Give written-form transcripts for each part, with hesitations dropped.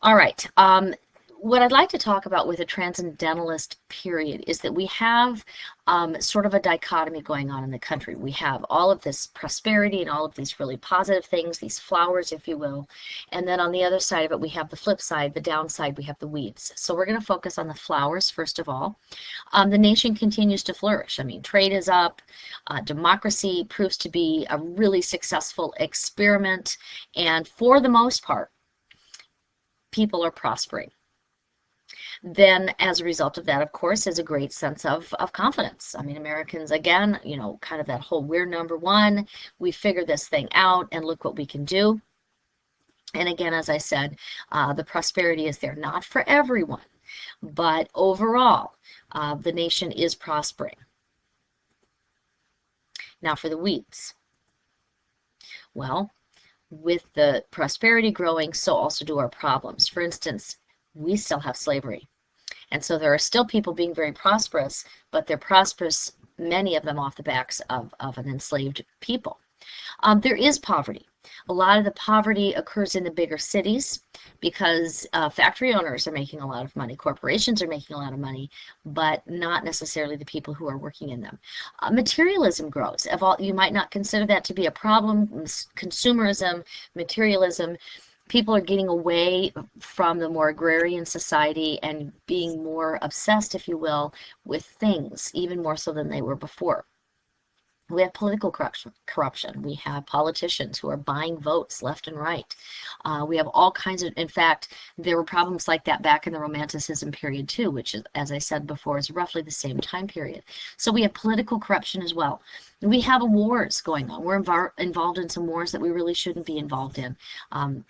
All right. What I'd like to talk about with the Transcendentalist period is that we have sort of a dichotomy going on in the country. We have all of this prosperity and all of these really positive things, these flowers, if you will. And then on the other side of it, we have the flip side, the downside, we have the weeds. So we're going to focus on the flowers first of all. The nation continues to flourish. I mean, trade is up, democracy proves to be a really successful experiment, and for the most part, people are prospering. Then as a result of that, of course, is a great sense of confidence. I mean, Americans, again, you know, kind of that whole we're number one, we figured this thing out, and look what we can do. And again, as I said, the prosperity is there, not for everyone, but overall, the nation is prospering. Now for the weeds. Well, with the prosperity growing, so also do our problems. For instance, we still have slavery. And so there are still people being very prosperous, but they're prosperous, many of them off the backs of an enslaved people. There is poverty. A lot of the poverty occurs in the bigger cities because factory owners are making a lot of money, corporations are making a lot of money, but not necessarily the people who are working in them. Materialism grows. You might not consider that to be a problem. Consumerism, materialism, people are getting away from the more agrarian society and being more obsessed, if you will, with things, even more so than they were before. We have political corruption. We have politicians who are buying votes left and right. We have all kinds of, in fact, there were problems like that back in the Romanticism period too, which is, as I said before, is roughly the same time period. So we have political corruption as well. We have wars going on. We're involved in some wars that we really shouldn't be involved in.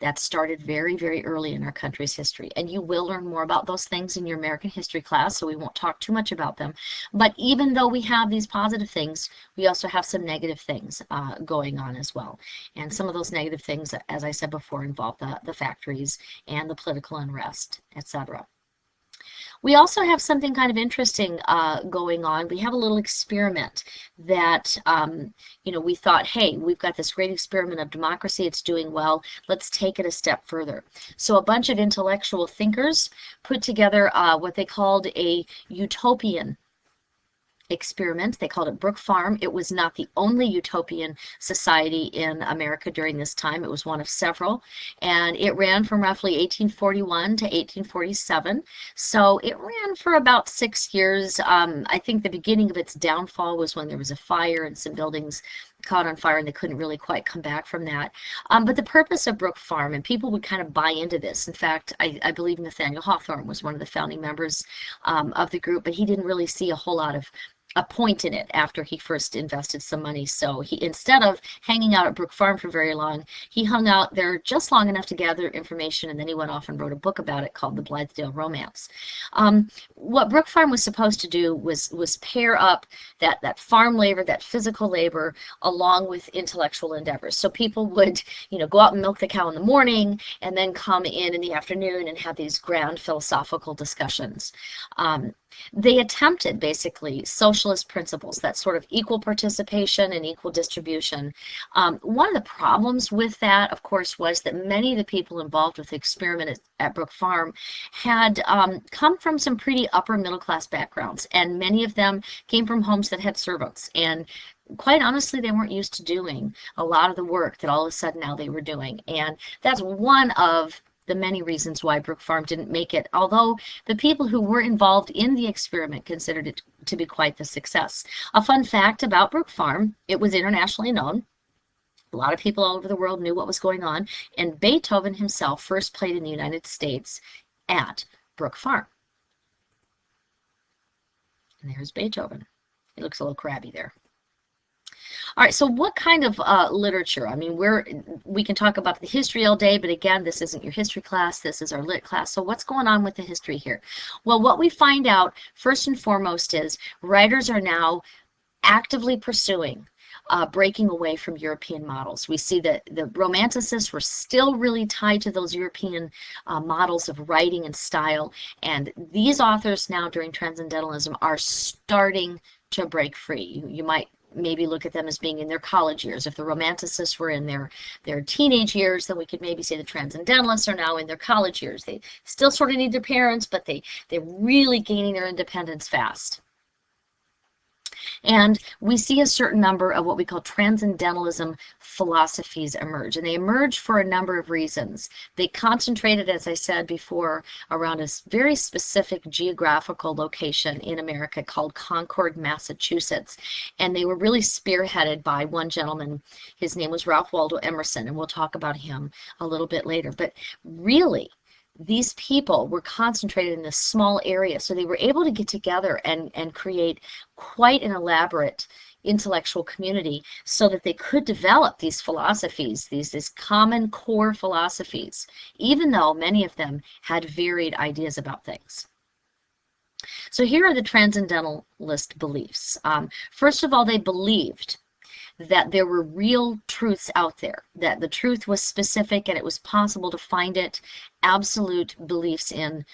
That started very, very early in our country's history. And you will learn more about those things in your American history class, so we won't talk too much about them. But even though we have these positive things, we also have some negative things going on as well. And some of those negative things, as I said before, involve the factories and the political unrest, etc. We also have something kind of interesting going on. We have a little experiment that, you know, we thought, hey, we've got this great experiment of democracy. It's doing well. Let's take it a step further. So a bunch of intellectual thinkers put together what they called a utopian experiment. They called it Brook Farm. It was not the only utopian society in America during this time. It was one of several, and it ran from roughly 1841 to 1847. So it ran for about 6 years. I think the beginning of its downfall was when there was a fire and some buildings caught on fire and they couldn't really quite come back from that. But the purpose of Brook Farm, and people would kind of buy into this. In fact, I believe Nathaniel Hawthorne was one of the founding members of the group, but he didn't really see a whole lot of a point in it after he first invested some money. So he, instead of hanging out at Brook Farm for very long, he hung out there just long enough to gather information, and then he went off and wrote a book about it called The Blithedale Romance. What Brook Farm was supposed to do was pair up that farm labor, that physical labor, along with intellectual endeavors. So people would, you know, go out and milk the cow in the morning and then come in the afternoon and have these grand philosophical discussions. They attempted basically socialist principles, that sort of equal participation and equal distribution. One of the problems with that, of course, was that many of the people involved with the experiment at Brook Farm had come from some pretty upper middle class backgrounds, and many of them came from homes that had servants. And quite honestly, they weren't used to doing a lot of the work that all of a sudden now they were doing. And that's one of the many reasons why Brook Farm didn't make it, although the people who were involved in the experiment considered it to be quite the success. A fun fact about Brook Farm, it was internationally known. A lot of people all over the world knew what was going on, and Beethoven himself first played in the United States at Brook Farm. And there's Beethoven. He looks a little crabby there. All right, so what kind of literature? I mean, we can talk about the history all day, but again, this isn't your history class, this is our lit class. So what's going on with the history here? Well, what we find out first and foremost is writers are now actively pursuing breaking away from European models. We see that the Romanticists were still really tied to those European models of writing and style, and these authors now during Transcendentalism are starting to break free. You might maybe look at them as being in their college years. If the Romanticists were in their teenage years, then we could maybe say the Transcendentalists are now in their college years. They still sort of need their parents, but they're really gaining their independence fast. And we see a certain number of what we call Transcendentalism philosophies emerge. And they emerge for a number of reasons. They concentrated, as I said before, around a very specific geographical location in America called Concord, Massachusetts. And they were really spearheaded by one gentleman. His name was Ralph Waldo Emerson, and we'll talk about him a little bit later. But really, these people were concentrated in this small area, so they were able to get together and create quite an elaborate intellectual community so that they could develop these philosophies, these common core philosophies, even though many of them had varied ideas about things. So here are the Transcendentalist beliefs. First of all, they believed that there were real truths out there, that the truth was specific and it was possible to find it, absolute beliefs in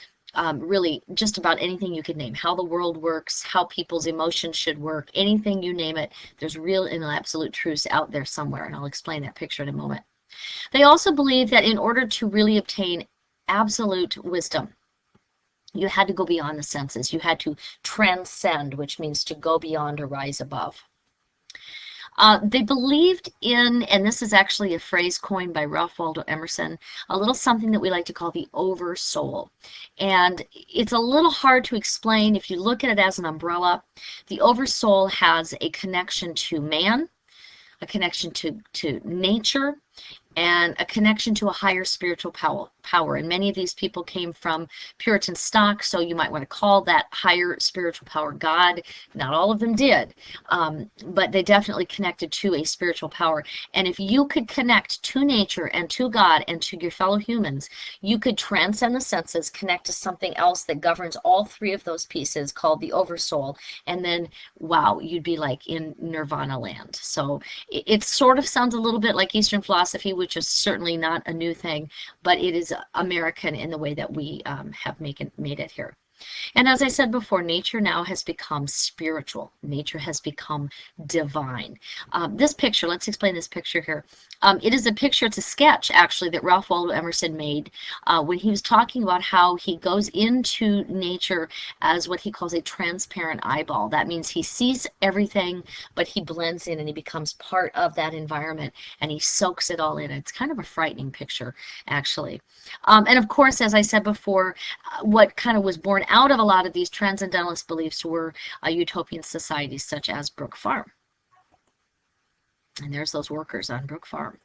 really just about anything you could name, how the world works, how people's emotions should work, anything you name it, there's real and absolute truths out there somewhere, and I'll explain that picture in a moment. They also believe that in order to really obtain absolute wisdom, you had to go beyond the senses. You had to transcend, which means to go beyond or rise above. They believed in, and this is actually a phrase coined by Ralph Waldo Emerson, a little something that we like to call the oversoul. And it's a little hard to explain if you look at it as an umbrella. The oversoul has a connection to man, a connection to nature, and a connection to a higher spiritual power. And many of these people came from Puritan stock, so you might want to call that higher spiritual power God. Not all of them did, but they definitely connected to a spiritual power. And if you could connect to nature and to God and to your fellow humans, you could transcend the senses, connect to something else that governs all three of those pieces called the oversoul, and then, wow, you'd be like in nirvana land. So it sort of sounds a little bit like Eastern philosophy, which is certainly not a new thing, but it is American in the way that we have made it here. And as I said before, nature now has become spiritual. Nature has become divine. This picture, let's explain this picture here. It is a picture, it's a sketch actually that Ralph Waldo Emerson made when he was talking about how he goes into nature as what he calls a transparent eyeball. That means he sees everything, but he blends in and he becomes part of that environment and he soaks it all in. It's kind of a frightening picture, actually. And of course, as I said before, what kind of was born out of a lot of these transcendentalist beliefs were utopian societies such as Brook Farm. And there's those workers on Brook Farm.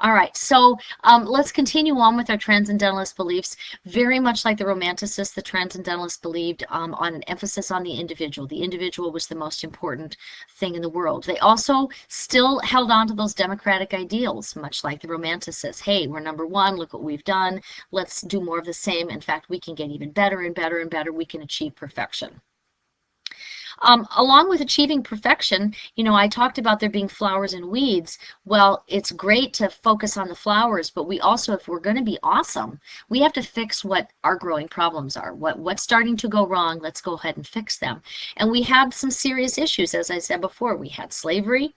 All right, so let's continue on with our transcendentalist beliefs. Very much like the Romanticists, the Transcendentalists believed on an emphasis on the individual. The individual was the most important thing in the world. They also still held on to those democratic ideals, much like the Romanticists. Hey, we're number one, look what we've done, let's do more of the same. In fact, we can get even better and better and better. We can achieve perfection. Along with achieving perfection, you know, I talked about there being flowers and weeds. Well, it's great to focus on the flowers, but we also, if we're going to be awesome, we have to fix what our growing problems are. What's starting to go wrong, let's go ahead and fix them. And we had some serious issues, as I said before. We had slavery.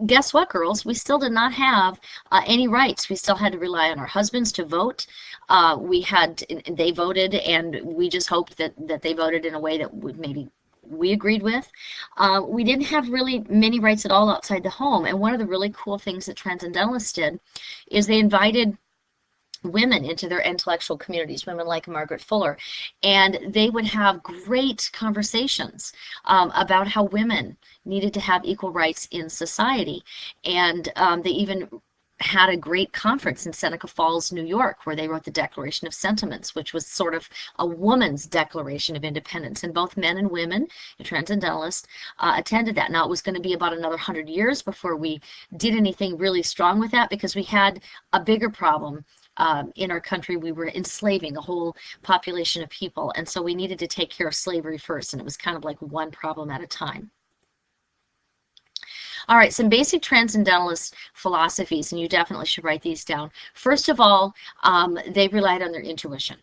Guess what, girls? We still did not have any rights. We still had to rely on our husbands to vote. They voted, and we just hoped that they voted in a way that would maybe we agreed with. We didn't have really many rights at all outside the home. And one of the really cool things that Transcendentalists did is they invited women into their intellectual communities, women like Margaret Fuller, and they would have great conversations about how women needed to have equal rights in society. And they even had a great conference in Seneca Falls, New York, where they wrote the Declaration of Sentiments, which was sort of a woman's declaration of independence. And both men and women, the Transcendentalists, attended that. Now, it was going to be about another 100 years before we did anything really strong with that, because we had a bigger problem in our country. We were enslaving a whole population of people, and so we needed to take care of slavery first, and it was kind of like one problem at a time. All right, some basic transcendentalist philosophies, and you definitely should write these down. First of all, they relied on their intuition.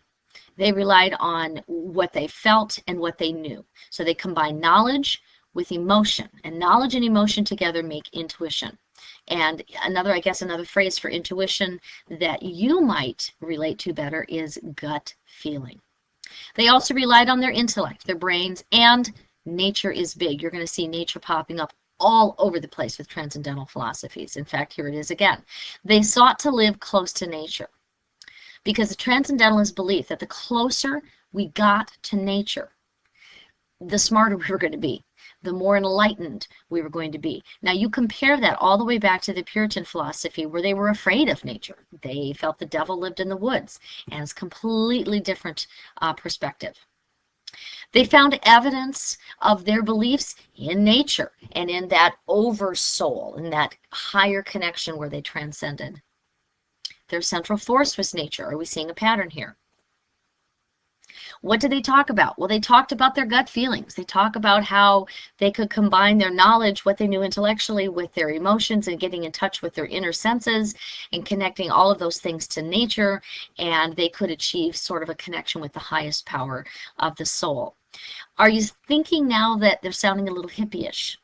They relied on what they felt and what they knew. So they combined knowledge with emotion, and knowledge and emotion together make intuition. And another phrase for intuition that you might relate to better is gut feeling. They also relied on their intellect, their brains, and nature is big. You're going to see nature popping up all over the place with transcendental philosophies. In fact, here it is again. They sought to live close to nature because the transcendentalist belief that the closer we got to nature, the smarter we were going to be, the more enlightened we were going to be. Now you compare that all the way back to the Puritan philosophy where they were afraid of nature. They felt the devil lived in the woods, and it's a completely different perspective. They found evidence of their beliefs in nature and in that oversoul, in that higher connection where they transcended. Their central force was nature. Are we seeing a pattern here? What did they talk about? Well, they talked about their gut feelings. They talk about how they could combine their knowledge, what they knew intellectually, with their emotions and getting in touch with their inner senses and connecting all of those things to nature, and they could achieve sort of a connection with the highest power of the soul. Are you thinking now that they're sounding a little hippie-ish?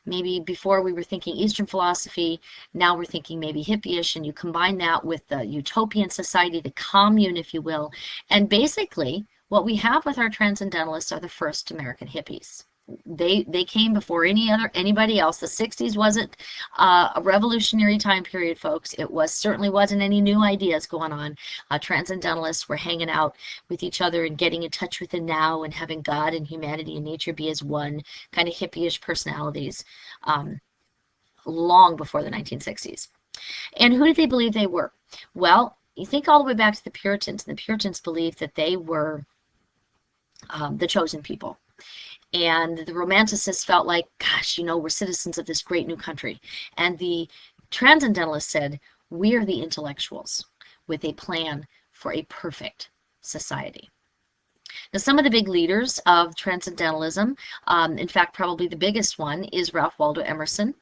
Maybe before we were thinking Eastern philosophy, now we're thinking maybe hippie-ish, and you combine that with the utopian society, the commune, if you will, and basically what we have with our transcendentalists are the first American hippies. They came before anybody else. The 60s wasn't a revolutionary time period, folks. It certainly wasn't any new ideas going on. Transcendentalists were hanging out with each other and getting in touch with the now and having God and humanity and nature be as one, kind of hippie-ish personalities long before the 1960s. And who did they believe they were? Well, you think all the way back to the Puritans, and the Puritans believed that they were the chosen people. And the Romanticists felt like, gosh, we're citizens of this great new country. And the Transcendentalists said, we are the intellectuals with a plan for a perfect society. Now, some of the big leaders of Transcendentalism, in fact, probably the biggest one is Ralph Waldo Emerson.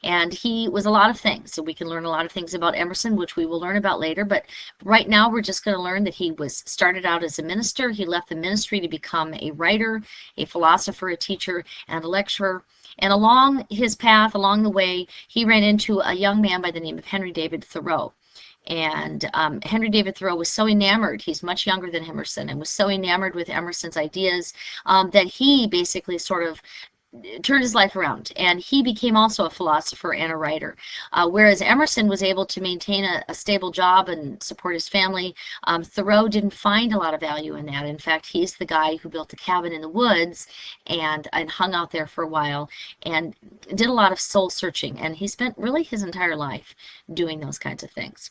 And he was a lot of things. So we can learn a lot of things about Emerson, which we will learn about later. But right now, we're just going to learn that he started out as a minister. He left the ministry to become a writer, a philosopher, a teacher, and a lecturer. And along his path, along the way, he ran into a young man by the name of Henry David Thoreau. And Henry David Thoreau was so enamored, he's much younger than Emerson, and was so enamored with Emerson's ideas that he basically sort of turned his life around, and he became also a philosopher and a writer. Whereas Emerson was able to maintain a stable job and support his family, Thoreau didn't find a lot of value in that. In fact, he's the guy who built a cabin in the woods and hung out there for a while and did a lot of soul searching, and he spent really his entire life doing those kinds of things.